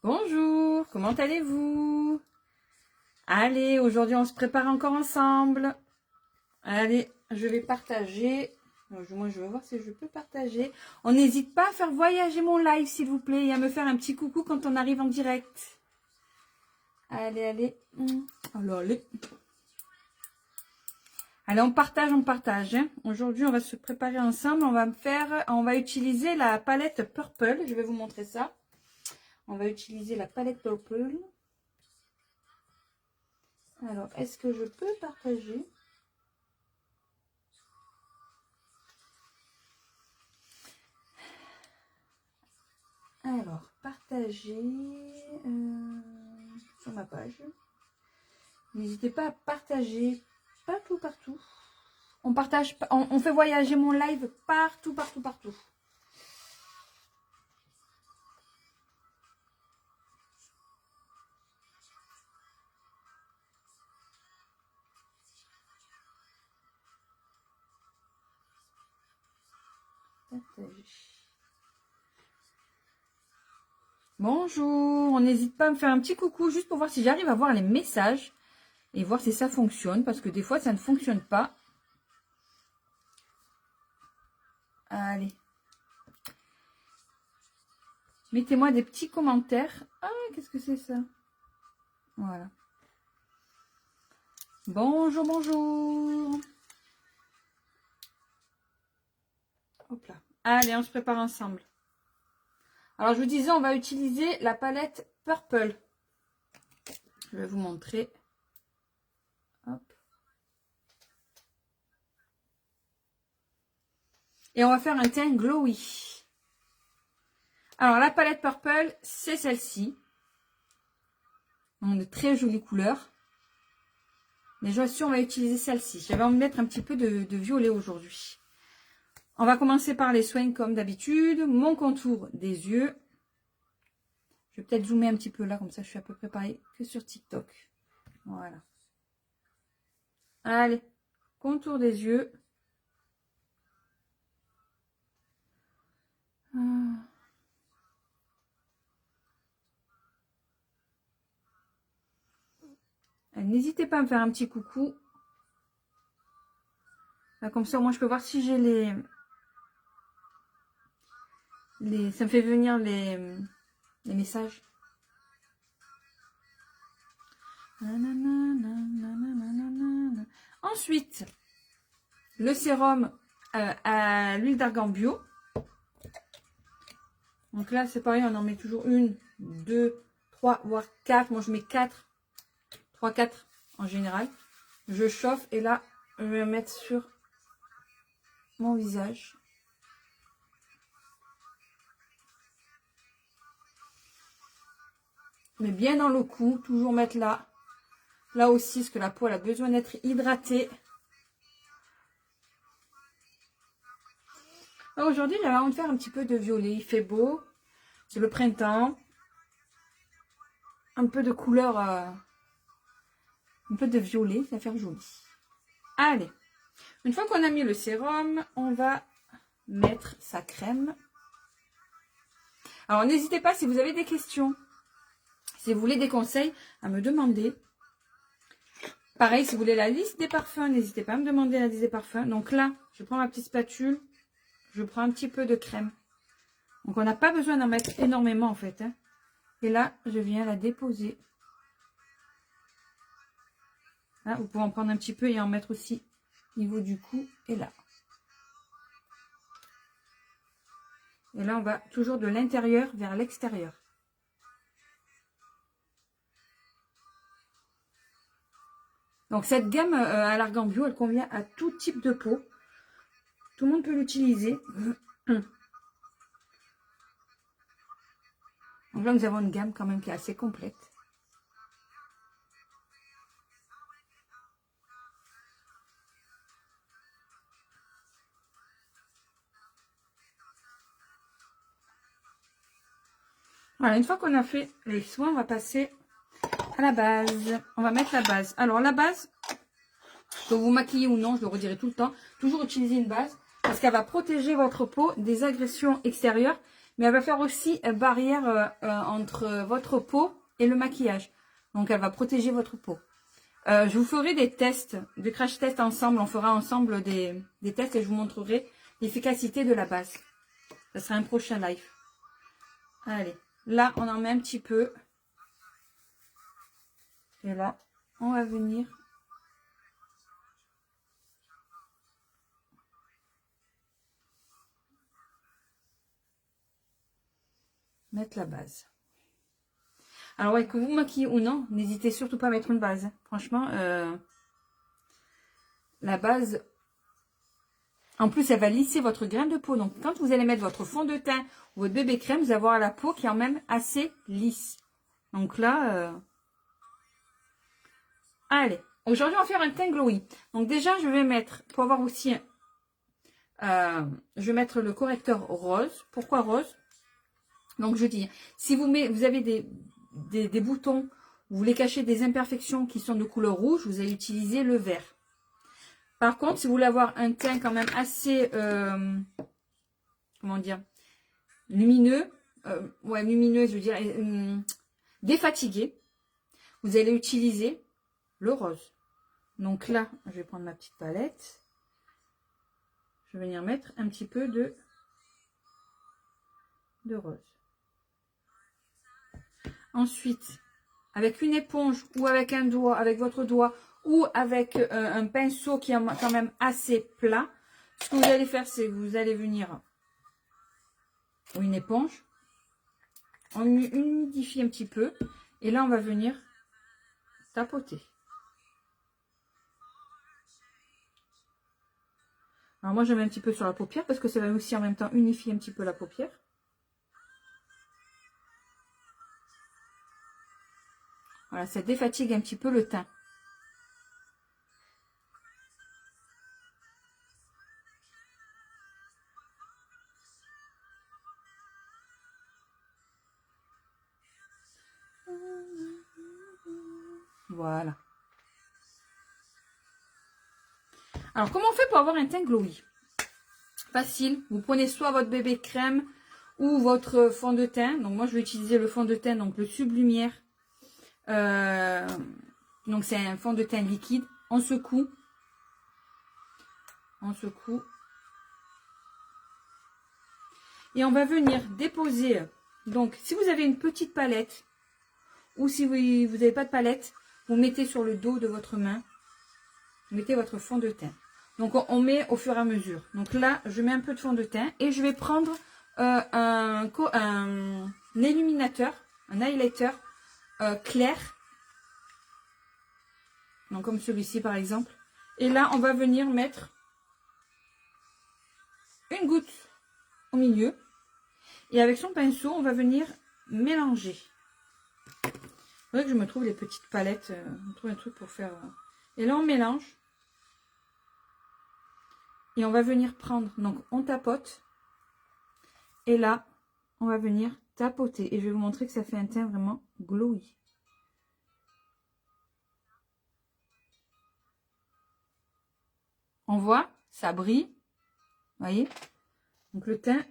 Bonjour, comment allez-vous? Allez, aujourd'hui on se prépare encore ensemble. Allez, je vais partager. Moi je vais voir si je peux partager. On n'hésite pas à faire voyager mon live s'il vous plaît et à me faire un petit coucou quand on arrive en direct. Allez, allez. Alors, allez. Allez, on partage. Hein. Aujourd'hui on va se préparer ensemble. On va utiliser la palette Purple. Je vais vous montrer ça. On va utiliser la palette Purple. Alors, est-ce que je peux partager? Alors, partager sur ma page. N'hésitez pas à partager partout. On partage, on fait voyager mon live partout. Bonjour, on n'hésite pas à me faire un petit coucou juste pour voir si j'arrive à voir les messages et voir si ça fonctionne parce que des fois ça ne fonctionne pas. Allez. Mettez-moi des petits commentaires. Ah, qu'est-ce que c'est ça? Voilà. Bonjour. Hop là. Allez, on se prépare ensemble. Alors, je vous disais, on va utiliser la palette Purple. Je vais vous montrer. Hop. Et on va faire un teint glowy. Alors, la palette Purple, c'est celle-ci. Donc, de très jolies couleurs. Mais je suis, on va utiliser celle-ci. J'avais envie de mettre un petit peu de violet aujourd'hui. On va commencer par les soins comme d'habitude. Mon contour des yeux. Je vais peut-être zoomer un petit peu là, comme ça je suis à peu près pareil que sur TikTok. Voilà. Allez, contour des yeux. N'hésitez pas à me faire un petit coucou. Là, comme ça, moi je peux voir si j'ai ça me fait venir les messages. Ensuite, le sérum à l'huile d'argan bio. Donc là, c'est pareil, on en met toujours 1, 2, 3, voire 4. Moi, je mets 4. 3, 4 en général. Je chauffe et là, je vais mettre sur mon visage. Mais bien dans le cou, toujours mettre là. Là aussi, parce que la peau elle a besoin d'être hydratée. Aujourd'hui, j'avais envie de faire un petit peu de violet. Il fait beau. C'est le printemps. Un peu de couleur, un peu de violet, ça va faire joli. Allez. Une fois qu'on a mis le sérum, on va mettre sa crème. Alors, n'hésitez pas si vous avez des questions. Si vous voulez des conseils, à me demander. Pareil, si vous voulez la liste des parfums, n'hésitez pas à me demander la liste des parfums. Donc là, je prends ma petite spatule. Je prends un petit peu de crème. Donc, on n'a pas besoin d'en mettre énormément, en fait. Hein. Et là, je viens la déposer. Là, vous pouvez en prendre un petit peu et en mettre aussi au niveau du cou et là. Et là, on va toujours de l'intérieur vers l'extérieur. Donc, cette gamme à l'argan bio, elle convient à tout type de peau. Tout le monde peut l'utiliser. Donc là, nous avons une gamme quand même qui est assez complète. Voilà, une fois qu'on a fait les soins, on va passer à la base. On va mettre la base. Alors, la base, que vous maquillez ou non, je le redirai tout le temps, toujours utiliser une base parce qu'elle va protéger votre peau des agressions extérieures mais elle va faire aussi barrière entre votre peau et le maquillage. Donc, elle va protéger votre peau. Je vous ferai des tests, des crash tests ensemble. On fera ensemble des tests et je vous montrerai l'efficacité de la base. Ça sera un prochain live. Allez, là, on en met un petit peu. Et là, on va venir mettre la base. Alors ouais, que vous maquillez ou non, n'hésitez surtout pas à mettre une base. Franchement, la base, en plus, elle va lisser votre grain de peau. Donc, quand vous allez mettre votre fond de teint ou votre bébé crème, vous allez avoir la peau qui est quand même assez lisse. Donc là, allez. Aujourd'hui, on va faire un teint glowy. Donc déjà, je vais mettre, pour avoir aussi, je vais mettre le correcteur rose. Pourquoi rose? Donc, je dis, si vous avez des boutons, vous voulez cacher des imperfections qui sont de couleur rouge, vous allez utiliser le vert. Par contre, si vous voulez avoir un teint quand même assez, comment dire, lumineux, lumineux, je veux dire, défatigué, vous allez utiliser le rose. Donc là, je vais prendre ma petite palette. Je vais venir mettre un petit peu de rose. Ensuite, avec une éponge ou avec un doigt, avec votre doigt, ou avec un pinceau qui est quand même assez plat, ce que vous allez faire, c'est que vous allez venir, ou une éponge, on humidifie un petit peu, et là on va venir tapoter. Alors moi je mets un petit peu sur la paupière, parce que ça va aussi en même temps unifier un petit peu la paupière. Voilà, ça défatigue un petit peu le teint. Voilà. Alors, comment on fait pour avoir un teint glowy? Facile. Vous prenez soit votre bébé crème ou votre fond de teint. Donc, moi, je vais utiliser le fond de teint, donc le Sublumière. Donc, c'est un fond de teint liquide. On secoue. On secoue. Et on va venir déposer. Donc, si vous avez une petite palette ou si vous n'avez pas de palette, vous mettez sur le dos de votre main. Vous mettez votre fond de teint. Donc, on met au fur et à mesure. Donc là, je mets un peu de fond de teint et je vais prendre un illuminateur, un highlighter clair. Donc, comme celui-ci, par exemple. Et là, on va venir mettre une goutte au milieu. Et avec son pinceau, on va venir mélanger. Il faudrait que je me trouve les petites palettes. On trouve un truc pour faire... Et là, on mélange. Et on va venir prendre, donc on tapote. Et là, on va venir tapoter. Et je vais vous montrer que ça fait un teint vraiment glowy. On voit, ça brille. Vous voyez? Donc le teint,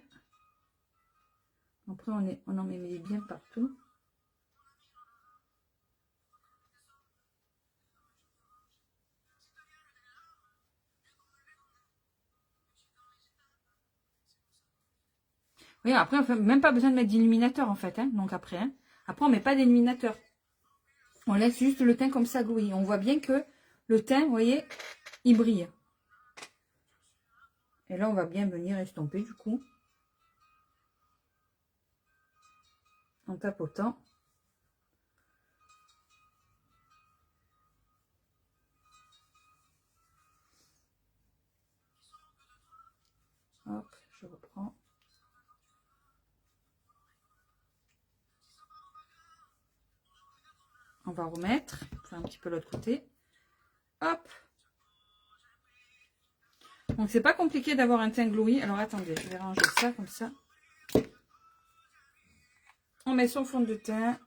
après on en met bien partout. Oui, après, on fait même pas besoin de mettre d'illuminateur, en fait. Hein, donc après, après, on met pas d'illuminateur. On laisse juste le teint comme ça glowy. On voit bien que le teint, vous voyez, il brille. Et là, on va bien venir estomper, du coup. En tapotant. Hop, je reprends. On va remettre, faire un petit peu l'autre côté. Hop. Donc c'est pas compliqué d'avoir un teint glowy. Alors attendez, je vais ranger ça comme ça. On met son fond de teint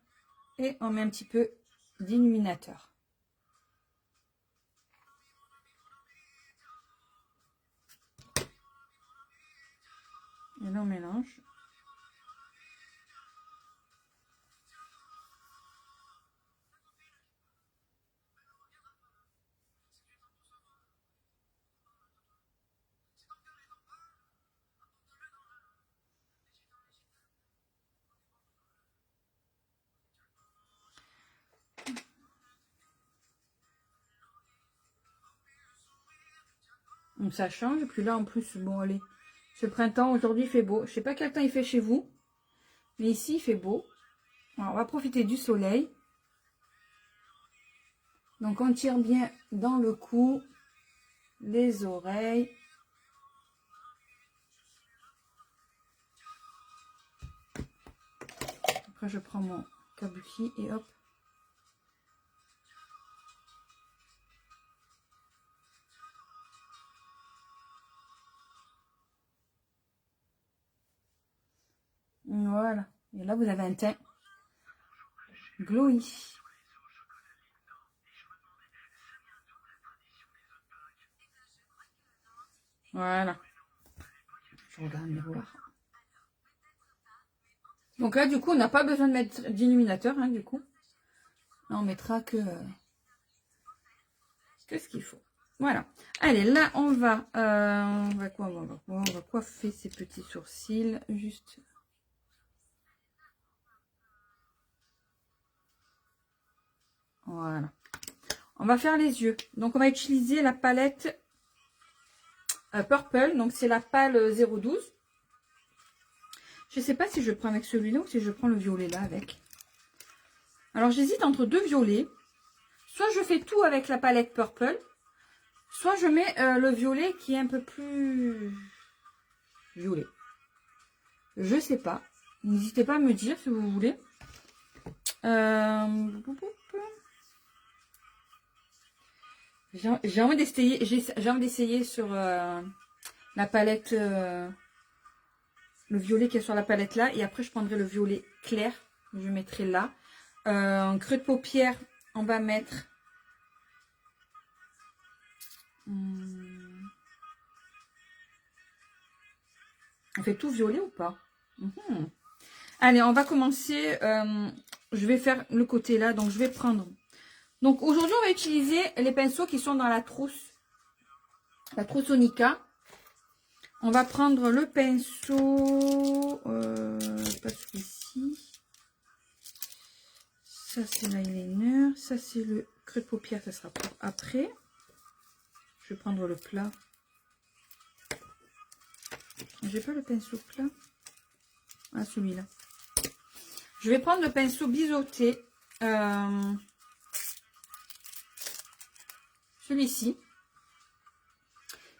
et on met un petit peu d'illuminateur. Et là on mélange. Donc ça change. Et puis là, en plus, bon, allez, ce printemps, aujourd'hui, il fait beau. Je sais pas quel temps il fait chez vous, mais ici, il fait beau. Alors, on va profiter du soleil. Donc, on tire bien dans le cou, les oreilles. Après, je prends mon kabuki et hop. Voilà. Et là, vous avez un teint glowy. Voilà. Je regarde le miroir. Donc là, du coup, on n'a pas besoin de mettre d'illuminateur, hein, du coup. Là, on mettra que ce qu'il faut. Voilà. Allez, là, on va quoi? On va coiffer ces petits sourcils. Juste. Voilà. On va faire les yeux. Donc, on va utiliser la palette Purple. Donc, c'est la pâle 012. Je ne sais pas si je prends avec celui-là ou si je prends le violet là avec. Alors, j'hésite entre deux violets. Soit je fais tout avec la palette Purple, soit je mets le violet qui est un peu plus violet. Je sais pas. N'hésitez pas à me dire si vous voulez. J'ai envie d'essayer sur la palette, le violet qui est sur la palette là. Et après, je prendrai le violet clair. Je mettrai là. En creux de paupière, on va mettre... On fait tout violet ou pas? Allez, on va commencer. Je vais faire le côté là. Donc, je vais prendre... Donc, aujourd'hui, on va utiliser les pinceaux qui sont dans la trousse. La trousse Onica. On va prendre le pinceau... pas celui-ci. Ça, c'est l'eyeliner. Ça, c'est le creux de paupière. Ça sera pour après. Je vais prendre le plat. J'ai pas le pinceau plat. Ah, celui-là. Je vais prendre le pinceau biseauté. Celui-ci.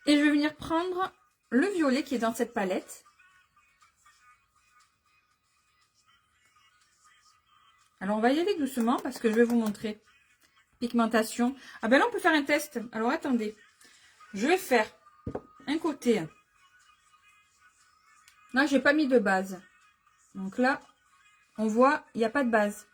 Et je vais venir prendre le violet qui est dans cette palette. Alors, on va y aller doucement parce que je vais vous montrer. Pigmentation. Ah ben là, on peut faire un test. Alors, attendez. Je vais faire un côté. Là, j'ai pas mis de base. Donc là, on voit, il n'y a pas de base.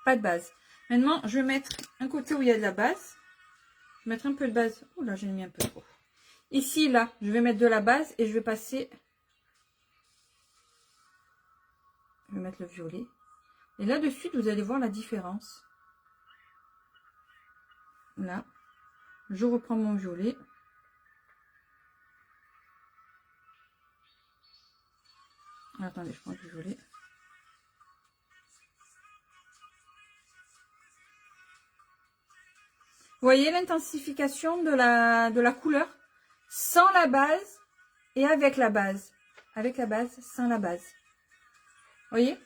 Pas de base. Maintenant, je vais mettre un côté où il y a de la base. Je vais mettre un peu de base. Oh là, j'ai mis un peu trop. Ici, là, je vais mettre de la base et je vais passer. Je vais mettre le violet. Et là, de suite, vous allez voir la différence. Là, je reprends mon violet. Attendez, je prends du violet. Vous voyez l'intensification de la couleur sans la base et avec la base. Avec la base, sans la base. Vous voyez?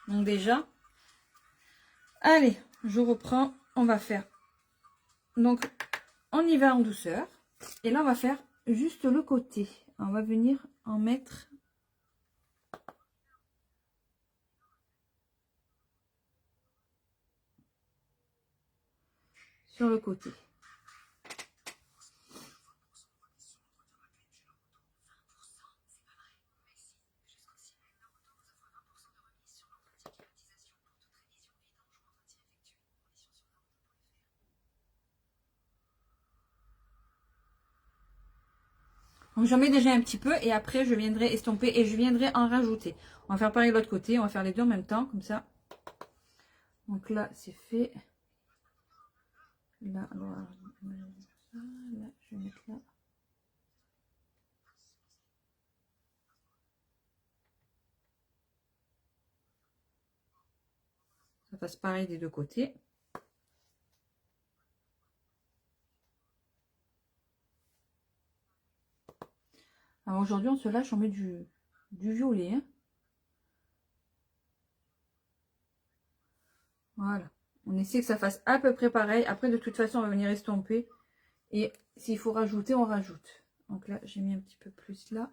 Donc déjà, allez, je reprends. On va faire. Donc, on y va en douceur. Et là, on va faire juste le côté. On va venir en mettre... sur le côté. Donc j'en mets déjà un petit peu et après je viendrai estomper et je viendrai en rajouter. On va faire pareil de l'autre côté, on va faire les deux en même temps, comme ça. Donc là c'est fait. Là, alors, là, je vais mettre là. Ça passe pareil des deux côtés. Alors aujourd'hui, on se lâche, on met du violet. Hein. Voilà. On essaie que ça fasse à peu près pareil. Après, de toute façon, on va venir estomper. Et s'il faut rajouter, on rajoute. Donc là, j'ai mis un petit peu plus là.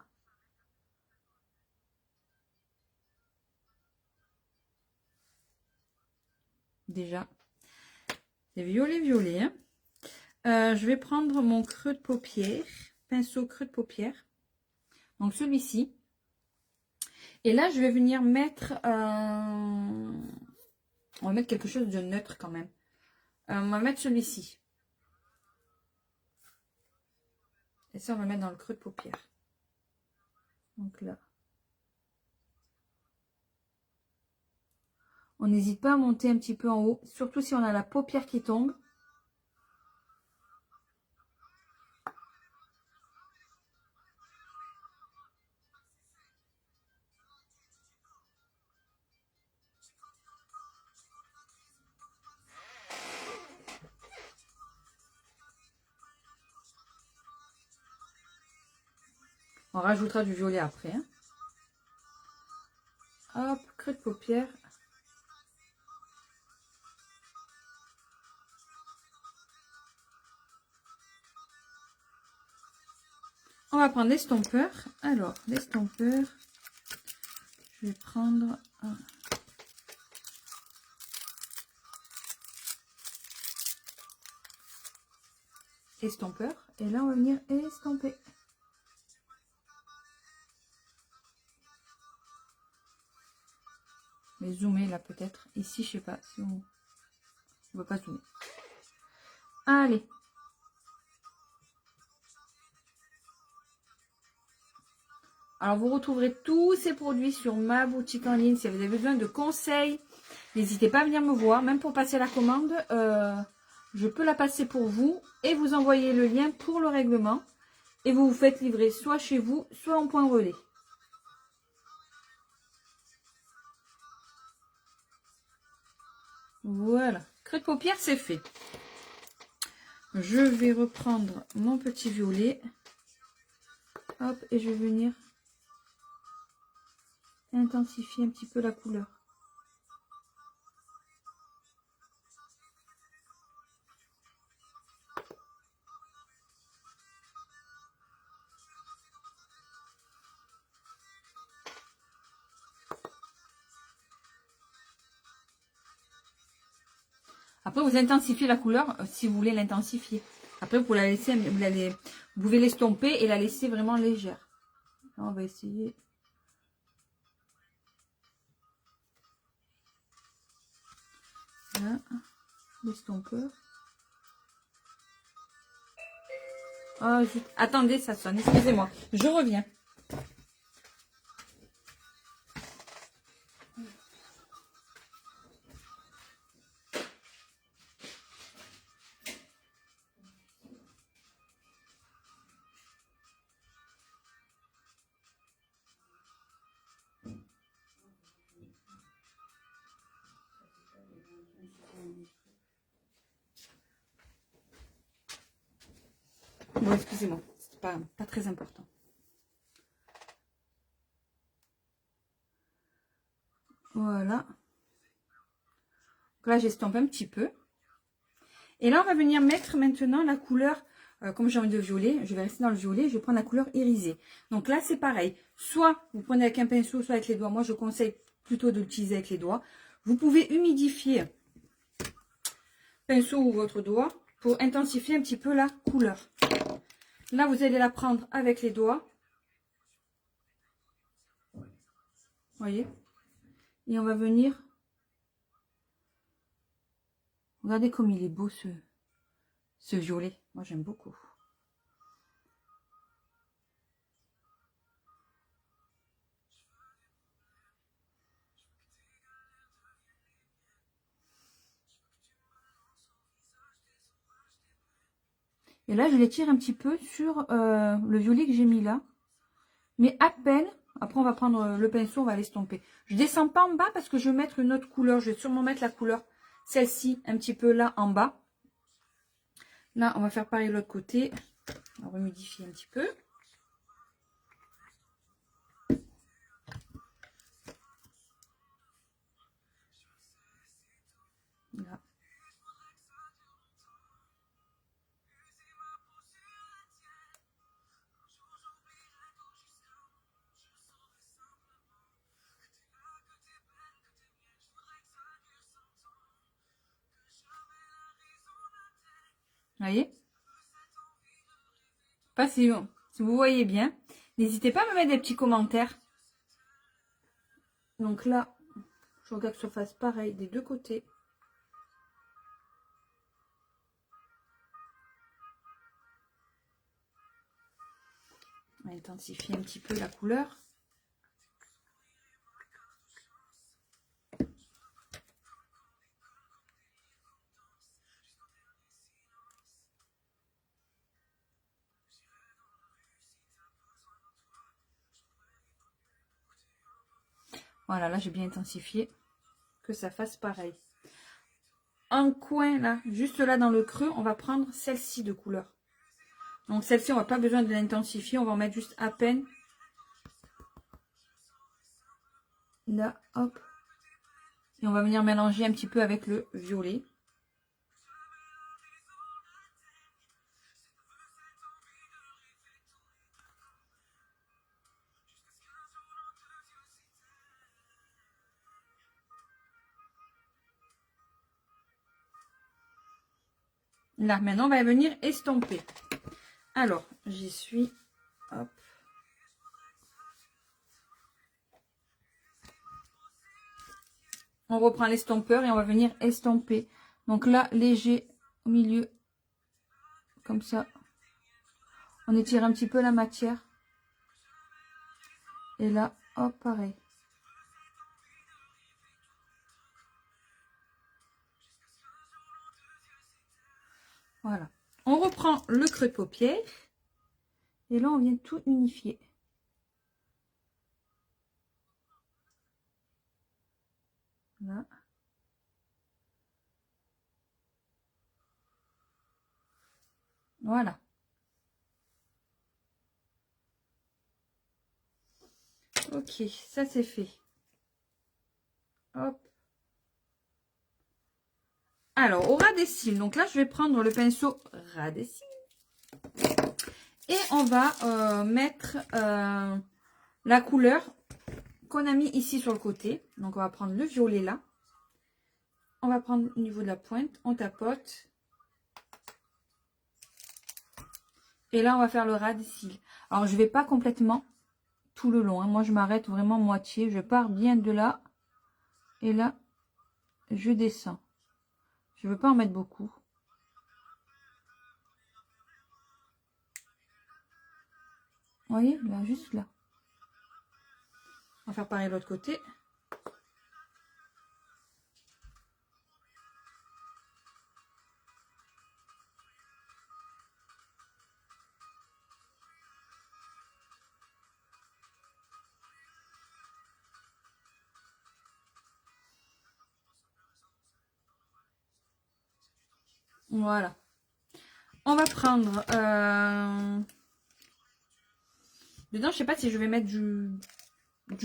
Déjà, c'est violet. Hein. Je vais prendre mon creux de paupière. Pinceau creux de paupière. Donc celui-ci. Et là, je vais venir mettre... on va mettre quelque chose de neutre quand même. On va mettre celui-ci. Et ça, on va mettre dans le creux de paupière. Donc là. On n'hésite pas à monter un petit peu en haut. Surtout si on a la paupière qui tombe. On rajoutera du violet après. Hein. Hop, creux de paupière. On va prendre l'estompeur. Alors, l'estompeur, je vais prendre un. Estompeur. Et là, on va venir estomper. Mais zoomer là peut-être. Ici, je sais pas si on ne veut pas zoomer. Allez. Alors, vous retrouverez tous ces produits sur ma boutique en ligne. Si vous avez besoin de conseils, n'hésitez pas à venir me voir. Même pour passer la commande, je peux la passer pour vous et vous envoyer le lien pour le règlement. Et vous vous faites livrer soit chez vous, soit en point relais. Voilà. Creux de paupière, c'est fait. Je vais reprendre mon petit violet. Hop, et je vais venir intensifier un petit peu la couleur. Après, vous intensifiez la couleur si vous voulez l'intensifier. Après, vous la laissez, vous pouvez l'estomper et la laisser vraiment légère. Là, on va essayer. Là, l'estompeur. Oh, attendez, ça sonne. Excusez-moi. Je reviens. Bon, excusez-moi. C'est pas très important. Voilà. Donc là, j'estompe un petit peu. Et là, on va venir mettre maintenant la couleur, comme j'ai envie de violet, je vais rester dans le violet, je vais prendre la couleur irisée. Donc là, c'est pareil. Soit vous prenez avec un pinceau, soit avec les doigts. Moi, je conseille plutôt de l'utiliser avec les doigts. Vous pouvez humidifier pinceau ou votre doigt pour intensifier un petit peu la couleur. Là, vous allez la prendre avec les doigts. Vous voyez? Et on va venir... Regardez comme il est beau ce violet. Moi, j'aime beaucoup. Et là, je l'étire un petit peu sur le violet que j'ai mis là. Mais à peine. Après, on va prendre le pinceau, on va l'estomper. Je descends pas en bas parce que je vais mettre une autre couleur. Je vais sûrement mettre la couleur, celle-ci, un petit peu là en bas. Là, on va faire pareil de l'autre côté. On va remudifier un petit peu. voyez? Pas si vous voyez bien. N'hésitez pas à me mettre des petits commentaires. Donc là, je regarde que ça fasse pareil des deux côtés. On va intensifier un petit peu la couleur. Voilà, là j'ai bien intensifié, que ça fasse pareil. Un coin là, juste là dans le creux, on va prendre celle-ci de couleur. Donc celle-ci, on va pas besoin de l'intensifier, on va en mettre juste à peine. Là, hop. Et on va venir mélanger un petit peu avec le violet. Là, maintenant, on va venir estomper. Alors, j'y suis. Hop. On reprend l'estompeur et on va venir estomper. Donc là, léger au milieu. Comme ça. On étire un petit peu la matière. Et là, hop, pareil. Voilà. On reprend le creux de paupière. Et là, on vient tout unifier. Là. Voilà. Ok, ça c'est fait. Hop. Alors, au ras des cils. Donc là, je vais prendre le pinceau ras des cils. Et on va mettre la couleur qu'on a mis ici sur le côté. Donc, on va prendre le violet là. On va prendre au niveau de la pointe. On tapote. Et là, on va faire le ras des cils. Alors, je ne vais pas complètement tout le long. Hein. Moi, je m'arrête vraiment moitié. Je pars bien de là. Et là, je descends. Je ne veux pas en mettre beaucoup. Vous voyez, là, juste là. On va faire pareil de l'autre côté. Voilà. On va prendre... Dedans, je sais pas si je vais mettre du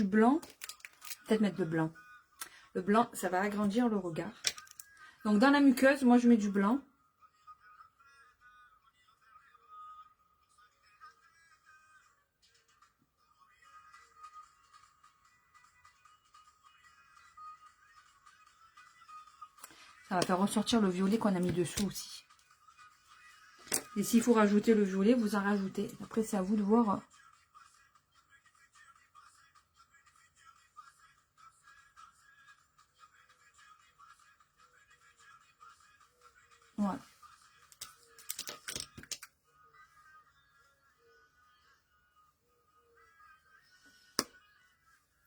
blanc. Peut-être mettre le blanc. Le blanc, ça va agrandir le regard. Donc, dans la muqueuse, moi, je mets du blanc. Ça va faire ressortir le violet qu'on a mis dessous aussi. Et s'il faut rajouter le violet, vous en rajoutez. Après, c'est à vous de voir. Voilà.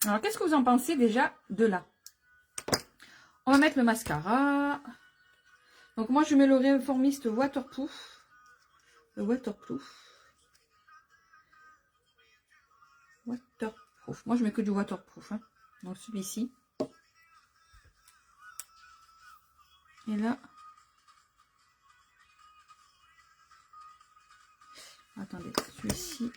Alors, qu'est-ce que vous en pensez déjà de là? On va mettre le mascara. Donc, moi, je mets le Réformiste Waterproof. Le Waterproof. Waterproof. Moi, je mets que du Waterproof. Hein. Donc, celui-ci. Et là. Attendez, celui-ci.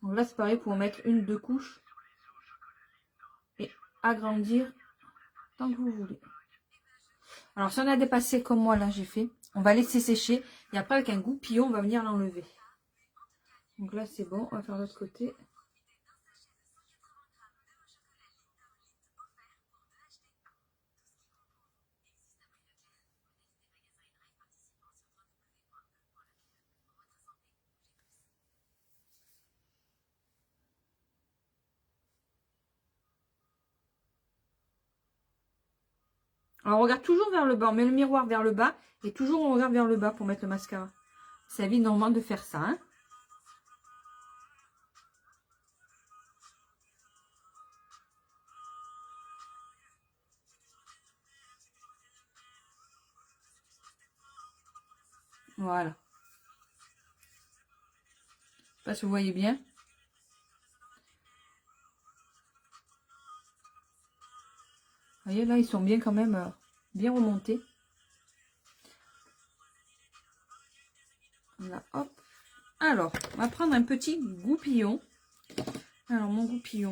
Donc là, c'est pareil pour mettre une, deux couches. Et agrandir tant que vous voulez. Alors, si on a dépassé comme moi, là, j'ai fait, on va laisser sécher. Et après, avec un goupillon, on va venir l'enlever. Donc là, c'est bon. On va faire l'autre côté. Alors, on regarde toujours vers le bas. On met le miroir vers le bas. Et toujours, on regarde vers le bas pour mettre le mascara. Ça évite normalement de faire ça, hein. Voilà. Je sais pas si vous voyez bien. Vous voyez, là, ils sont bien quand même bien remontés. Là, hop. Alors, on va prendre un petit goupillon. Alors, mon goupillon.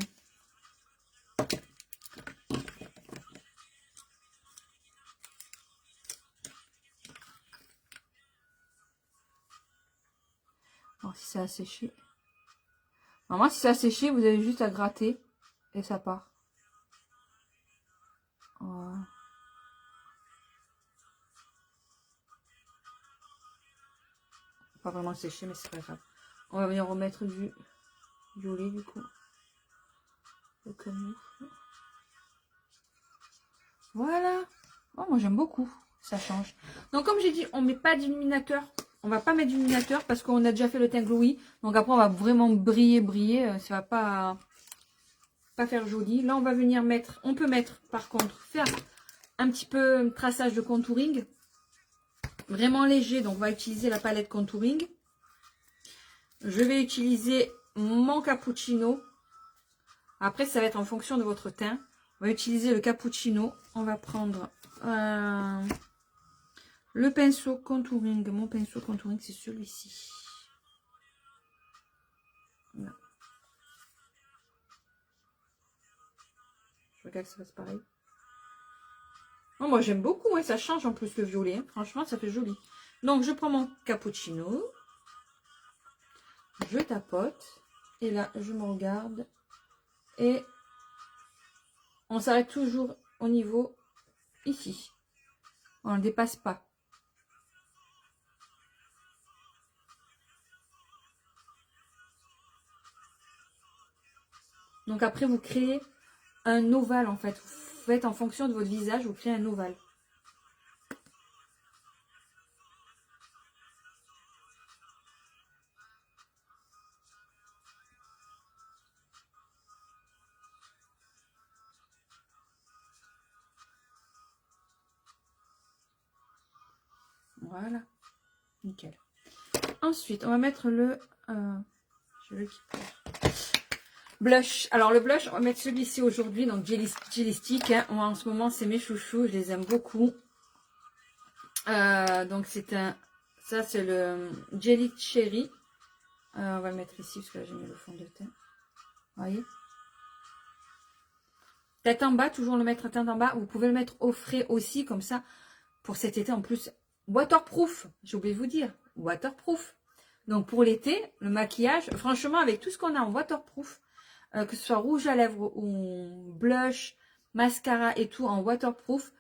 Alors, si ça a séché. Normalement, si ça a séché, vous avez juste à gratter et ça part. Voilà. Pas vraiment séché, mais c'est pas grave. On va venir remettre du violet du coup. Le camoufle. Voilà. Oh, moi j'aime beaucoup. Ça change. Donc comme j'ai dit, on met pas d'illuminateur. On va pas mettre d'illuminateur parce qu'on a déjà fait le teint glowy. Donc après on va vraiment briller. Ça va pas faire joli. Là on va venir mettre. On peut mettre par contre faire un petit peu traçage de contouring. Vraiment léger. Donc on va utiliser la palette contouring. Je vais utiliser mon cappuccino. Après, ça va être en fonction de votre teint. On va utiliser le cappuccino. On va prendre le pinceau contouring. Mon pinceau contouring, c'est celui-ci. Je regarde que ça fasse pareil. Oh, moi, j'aime beaucoup. Hein, ça change en plus le violet. Hein. Franchement, ça fait joli. Donc, je prends mon cappuccino. Je tapote. Et là, je me regarde. Et on s'arrête toujours au niveau ici. On ne dépasse pas. Donc après, vous créez un ovale en fait. Vous faites en fonction de votre visage, vous créez un ovale. Voilà. Nickel. Ensuite, on va mettre le... je veux qu'il perd. Blush. Alors le blush, on va mettre celui-ci aujourd'hui. Donc Jelly Stick. Hein. Moi en ce moment, c'est mes chouchous. Je les aime beaucoup. Donc c'est un... Ça, c'est le Jelly Cherry. On va le mettre ici parce que là, j'ai mis le fond de teint. Vous voyez? Tête en bas, toujours le mettre à tête en bas. Vous pouvez le mettre au frais aussi, comme ça. Pour cet été, en plus, waterproof. J'ai oublié de vous dire. Waterproof. Donc, pour l'été, le maquillage, franchement, avec tout ce qu'on a en waterproof, que ce soit rouge à lèvres ou blush, mascara et tout en waterproof,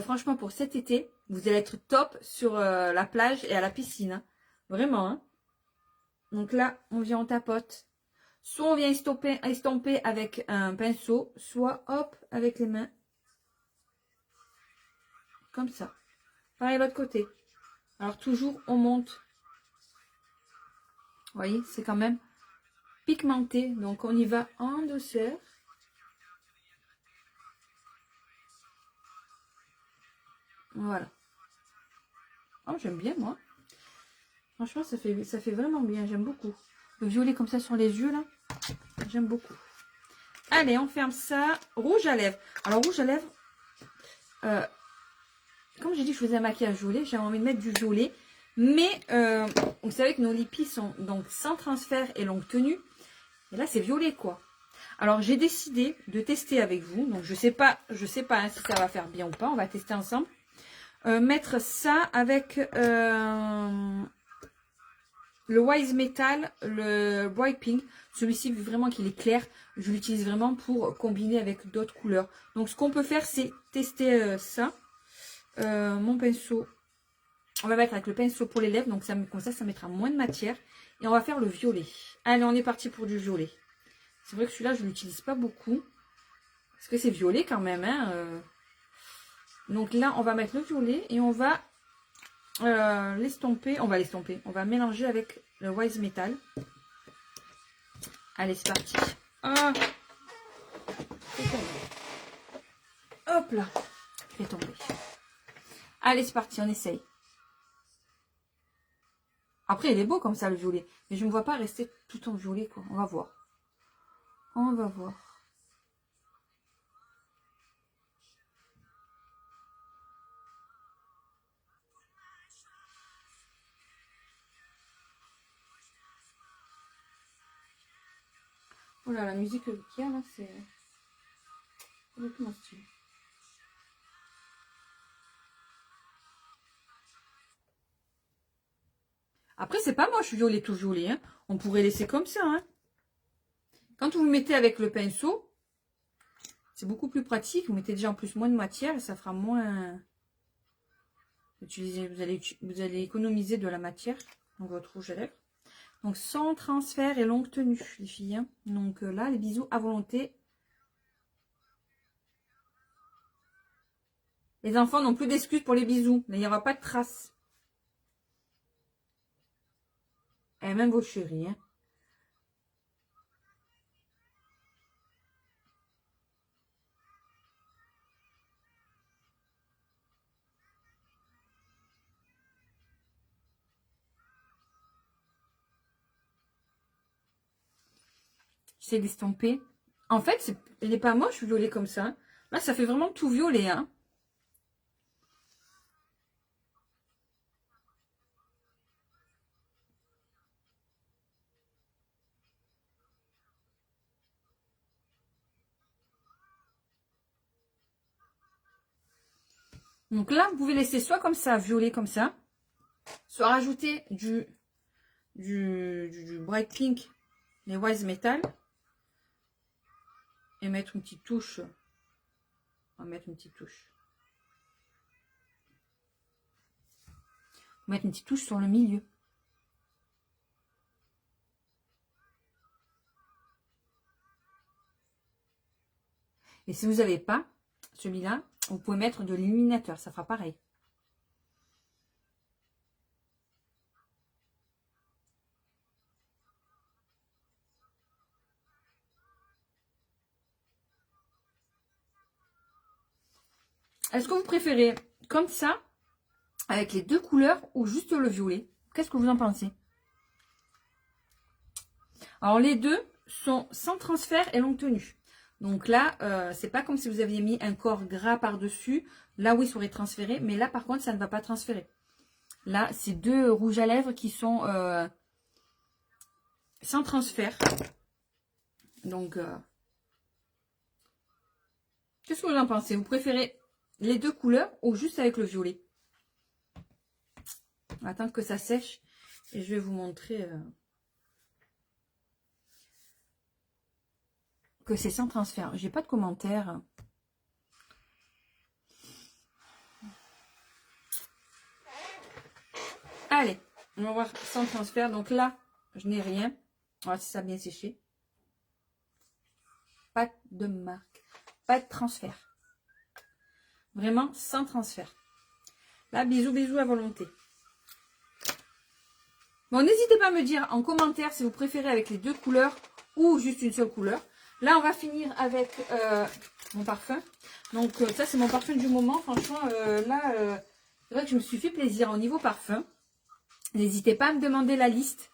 franchement, pour cet été, vous allez être top sur la plage et à la piscine. Hein. Vraiment. Hein. Donc là, on vient, on tapote. Soit on vient estomper avec un pinceau, soit hop, avec les mains. Comme ça. Pareil l'autre côté. Alors toujours, on monte. Vous voyez, c'est quand même pigmenté. Donc on y va en douceur. Voilà. Oh, j'aime bien moi. Franchement, ça fait vraiment bien. J'aime beaucoup. Le violet comme ça sur les yeux là. J'aime beaucoup. Allez, on ferme ça. Rouge à lèvres. Alors rouge à lèvres. Comme j'ai dit, je faisais un maquillage violet. J'avais envie de mettre du violet. Mais vous savez que nos lippies sont donc sans transfert et longue tenue. Et là, c'est violet, quoi. Alors, j'ai décidé de tester avec vous. Donc, je sais pas hein, si ça va faire bien ou pas. On va tester ensemble. Mettre ça avec le Wise Metal, le Bright Pink. Celui-ci, vu vraiment qu'il est clair, je l'utilise vraiment pour combiner avec d'autres couleurs. Donc, ce qu'on peut faire, c'est tester ça. Mon pinceau, on va mettre avec le pinceau pour les lèvres. Donc, comme ça mettra moins de matière. Et on va faire le violet. Allez, on est parti pour du violet. C'est vrai que celui-là, je ne l'utilise pas beaucoup. Parce que c'est violet quand même. Hein, Donc là, on va mettre le violet et on va l'estomper. On va l'estomper. On va mélanger avec le Wise Metal. Allez, c'est parti. Ah, hop là. Fait tomber. Allez, c'est parti, on essaye. Après, il est beau comme ça, le violet. Mais je ne me vois pas rester tout en violet, quoi. On va voir. On va voir. Oh là, la musique qu'il y a là, c'est mon style. Après, c'est pas moche violet tout violet. Hein. On pourrait laisser comme ça. Hein. Quand vous le mettez avec le pinceau, c'est beaucoup plus pratique. Vous mettez déjà en plus moins de matière et ça fera moins... Vous allez économiser de la matière dans votre rouge à lèvres. Donc, sans transfert et longue tenue, les filles. Hein. Donc là, les bisous à volonté. Les enfants n'ont plus d'excuses pour les bisous. Mais il n'y aura pas de traces. Et même vos chéris. Hein. C'est l'estomper. En fait, il n'est pas moche violet comme ça. Là, ça fait vraiment tout violet. Hein. Donc là, vous pouvez laisser soit comme ça, violet comme ça, soit rajouter du Bright Pink, les Wise Metal, et mettre une petite touche. On va mettre une petite touche. On va mettre une petite touche sur le milieu. Et si vous n'avez pas celui-là, vous pouvez mettre de l'illuminateur, ça fera pareil. Est-ce que vous préférez comme ça, avec les deux couleurs, ou juste le violet? Qu'est-ce que vous en pensez? Alors les deux sont sans transfert et longue tenue. Donc là, c'est pas comme si vous aviez mis un corps gras par-dessus. Là, oui, ça aurait transféré. Mais là, par contre, ça ne va pas transférer. Là, c'est deux rouges à lèvres qui sont sans transfert. Donc, qu'est-ce que vous en pensez? Vous préférez les deux couleurs ou juste avec le violet? On va attendre que ça sèche. Et je vais vous montrer que c'est sans transfert. J'ai pas de commentaires. Allez, on va voir sans transfert. Donc là, je n'ai rien. On va voir si ça a bien séché. Pas de marque. Pas de transfert. Vraiment sans transfert. Là, bisous, bisous à volonté. Bon, n'hésitez pas à me dire en commentaire si vous préférez avec les deux couleurs ou juste une seule couleur. Là, on va finir avec mon parfum. Donc, ça, c'est mon parfum du moment. Franchement, là, c'est vrai que je me suis fait plaisir au niveau parfum. N'hésitez pas à me demander la liste.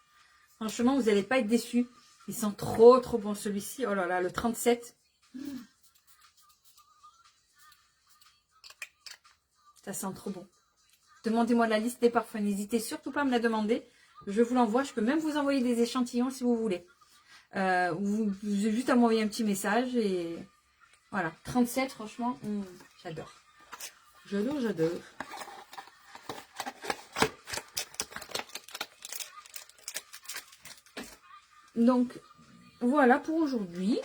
Franchement, vous n'allez pas être déçus. Ils sont trop, trop bons. Celui-ci, oh là là, le 37. Ça sent trop bon. Demandez-moi la liste des parfums. N'hésitez surtout pas à me la demander. Je vous l'envoie. Je peux même vous envoyer des échantillons si vous voulez. Vous avez juste à m'envoyer un petit message et voilà. 37, franchement, j'adore. J'adore, j'adore. Donc, voilà pour aujourd'hui.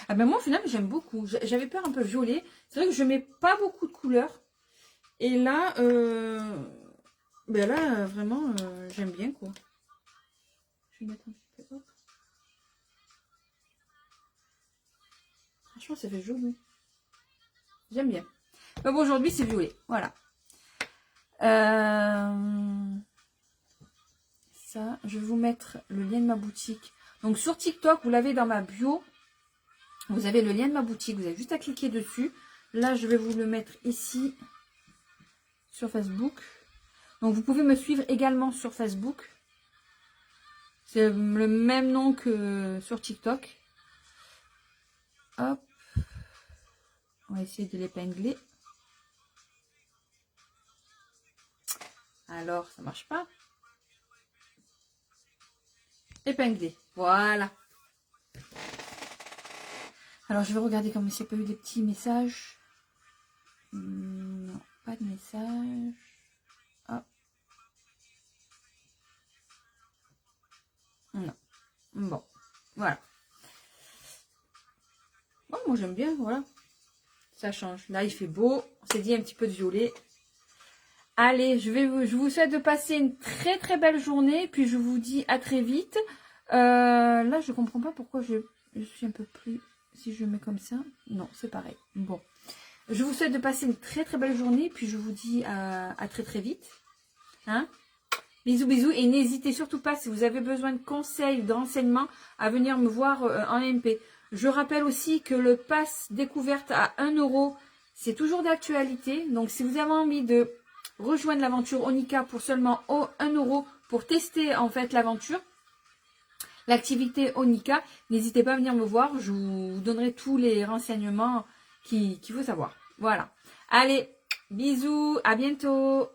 Ah ben moi, au final, j'aime beaucoup. J'avais peur un peu violet. C'est vrai que je mets pas beaucoup de couleurs. Et là, ben là, vraiment, j'aime bien, quoi. Je vais mettre un petit peu. Hop. Franchement, ça fait joli. J'aime bien. Mais bon, aujourd'hui, c'est violet. Voilà. Ça, je vais vous mettre le lien de ma boutique. Donc, sur TikTok, vous l'avez dans ma bio. Vous avez le lien de ma boutique. Vous avez juste à cliquer dessus. Là, je vais vous le mettre ici sur Facebook. Donc, vous pouvez me suivre également sur Facebook. C'est le même nom que sur TikTok. Hop. On va essayer de l'épingler. Alors, ça marche pas. Épingler. Voilà. Alors, je vais regarder comme s'il n'y a pas eu des petits messages. Non, pas de message. Hop. Non. Bon, voilà. Oh, moi, j'aime bien, voilà. Ça change. Là, il fait beau. On s'est dit un petit peu de violet. Allez, je vous souhaite de passer une très très belle journée. Puis je vous dis à très vite. Là, je comprends pas pourquoi je suis un peu plus... Si je mets comme ça. Non, c'est pareil. Bon. Je vous souhaite de passer une très très belle journée. Puis je vous dis à très très vite. Hein? Bisous bisous. Et n'hésitez surtout pas, si vous avez besoin de conseils, de renseignements, à venir me voir en MP. Je rappelle aussi que le pass découverte à 1 €, c'est toujours d'actualité. Donc si vous avez envie de rejoindre l'aventure Onika pour seulement 1 € pour tester en fait l'aventure, l'activité Onika, n'hésitez pas à venir me voir. Je vous donnerai tous les renseignements qu'il faut savoir. Voilà. Allez, bisous, à bientôt.